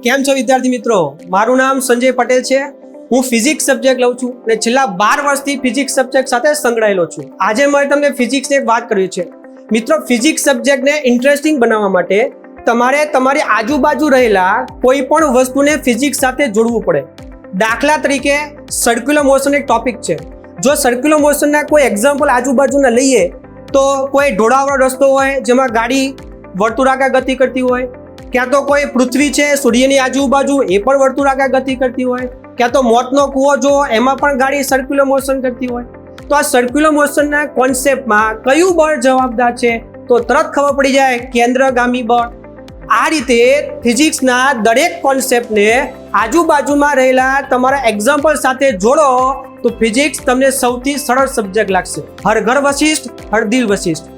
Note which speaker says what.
Speaker 1: કેમ છો વિદ્યાર્થી મિત્રો? મારું નામ સંજય પટેલ છે. હું ફિઝિક્સ સબ્જેક્ટ લઉં છું અને છેલ્લા 12 વર્ષથી ફિઝિક્સ સબ્જેક્ટ સાથે સંકળાયેલો છું. આજે મારે તમને ફિઝિક્સની એક વાત કરવી છે. મિત્રો, ફિઝિક્સ સબ્જેક્ટને ઇન્ટરેસ્ટિંગ બનાવવા માટે તમારે તમારી આજુબાજુ રહેલા કોઈ પણ વસ્તુને ફિઝિક્સ સાથે જોડવું પડે. દાખલા તરીકે સર્ક્યુલર મોશન એક ટોપિક છે. જો સર્ક્યુલર મોશનના કોઈ એક્ઝામ્પલ આજુબાજુના લઈએ તો કોઈ ઢોળાવવાળો રસ્તો હોય જેમાં ગાડી વર્તુળાકાર ગતિ કરતી હોય, ક્યાં તો કોઈ પૃથ્વી છે સૂર્યની આજુબાજુ એ પણ વર્તુળાકાર ગતિ કરતી હોય, ક્યાં તો મોતનો કૂવો જો એમાં પણ ગાડી સર્ક્યુલર મોશન કરતી હોય. તો આ સર્ક્યુલર મોશનના કોન્સેપ્ટમાં કયું બળ જવાબદાર છે તો તરત ખબર પડી જાય, કેન્દ્રગામી બળ. આ રીતે ફિઝિક્સના દરેક કોન્સેપ્ટને આજુબાજુમાં રહેલા તમારા એક્ઝામ્પલ સાથે જોડો તો ફિઝિક્સ તમને સૌથી સરળ સબ્જેક્ટ લાગશે. હર ઘર વશિષ્ઠ, હર દિલ વશિષ્ઠ.